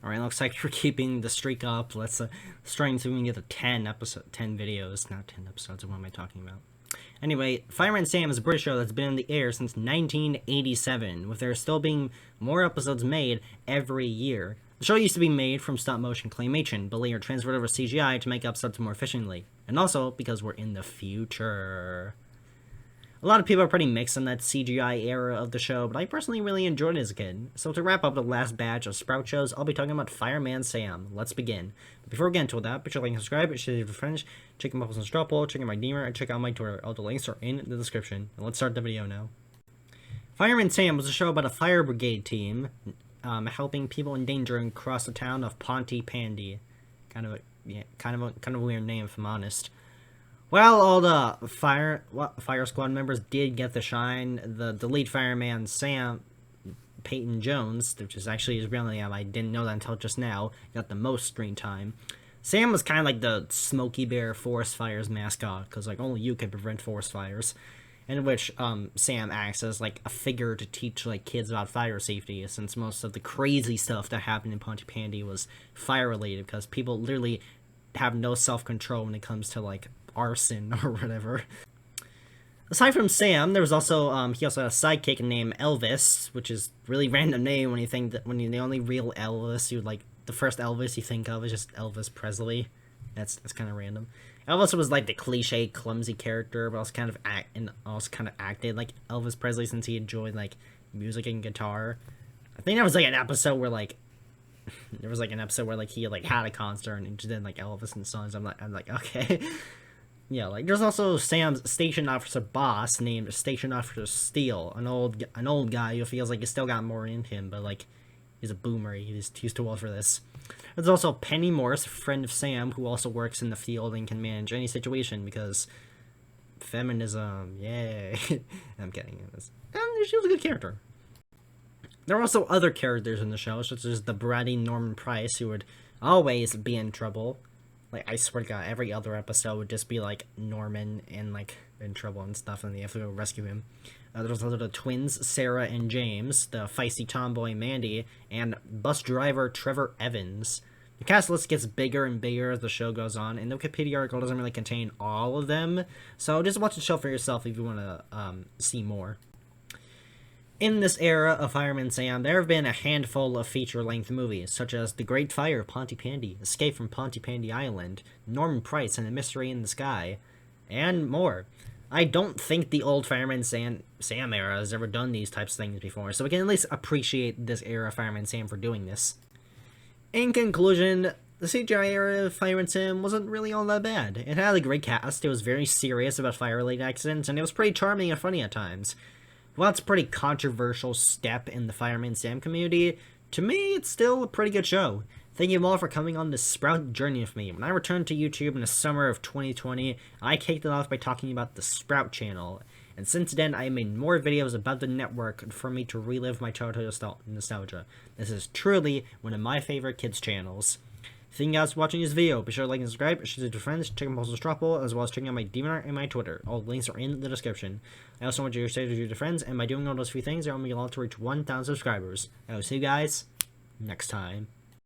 Alright, looks like we're keeping the streak up. Let's try and see if we can get to 10 videos. Not 10 episodes, what am I talking about? Anyway, Fireman Sam is a British show that's been in the air since 1987, with there still being more episodes made every year. The show used to be made from stop-motion claymation, but later transferred over CGI to make episodes more efficiently. And also, because we're in the future. A lot of people are pretty mixed on that CGI era of the show, but I personally really enjoyed it as a kid. So to wrap up the last batch of Sprout shows, I'll be talking about Fireman Sam. Let's begin. But before we get into that, be sure to like and subscribe, share with your friends, check my posts on Stropple, check out my Deemer, and check out my Twitter. All the links are in the description. And let's start the video now. Fireman Sam was a show about a fire brigade team helping people in danger across the town of Pontypandy. Kind of a weird name, if I'm honest. Well, all the fire squad members did get the shine. The lead fireman, Sam Peyton Jones, which is actually his real name, I didn't know that until just now, got the most screen time. Sam was kind of like the Smokey Bear forest fires mascot, because like only you can prevent forest fires, in which Sam acts as like a figure to teach like kids about fire safety, since most of the crazy stuff that happened in Pontypandy was fire related, because people literally have no self-control when it comes to like arson or whatever. Aside from Sam, there was also he also had a sidekick named Elvis, which is really random name when you think that the only real Elvis the first Elvis you think of is just Elvis Presley. That's kind of random. Elvis was like the cliche clumsy character, but also kind of acted like Elvis Presley since he enjoyed like music and guitar. I think there was like an episode where like he like had a concert and he did like Elvis and songs. I'm like okay. Yeah, like there's also Sam's station officer boss named Station Officer Steele, an old guy who feels like he's still got more in him, but like he's a boomer. He's too old for this. There's also Penny Morse, a friend of Sam, who also works in the field and can manage any situation because feminism. Yay! I'm kidding. She was a good character. There are also other characters in the show, such as the bratty Norman Price, who would always be in trouble. Like, I swear to God, every other episode would just be, like, Norman and, like, in trouble and stuff, and they have to go rescue him. There's also the twins, Sarah and James, the feisty tomboy Mandy, and bus driver Trevor Evans. The cast list gets bigger and bigger as the show goes on, and the Wikipedia article doesn't really contain all of them, so just watch the show for yourself if you want to see more. In this era of Fireman Sam, there have been a handful of feature-length movies, such as The Great Fire of Pontypandy, Escape from Pontypandy Island, Norman Price and the Mystery in the Sky, and more. I don't think the old Fireman Sam era has ever done these types of things before, so we can at least appreciate this era of Fireman Sam for doing this. In conclusion, the CGI era of Fireman Sam wasn't really all that bad. It had a great cast, it was very serious about fire-related accidents, and it was pretty charming and funny at times. While it's a pretty controversial step in the Fireman Sam community, to me, it's still a pretty good show. Thank you all for coming on this Sprout journey with me. When I returned to YouTube in the summer of 2020, I kicked it off by talking about the Sprout channel, and since then, I made more videos about the network for me to relive my childhood nostalgia. This is truly one of my favorite kids' channels. Thank you guys for watching this video. Be sure to like and subscribe, share it with your friends, check out my posts on Stropple, as well as checking out my Deemer and my Twitter. All the links are in the description. I also want you to share it with your friends, and by doing all those few things, I'll make a lot to reach 1,000 subscribers. I will see you guys next time.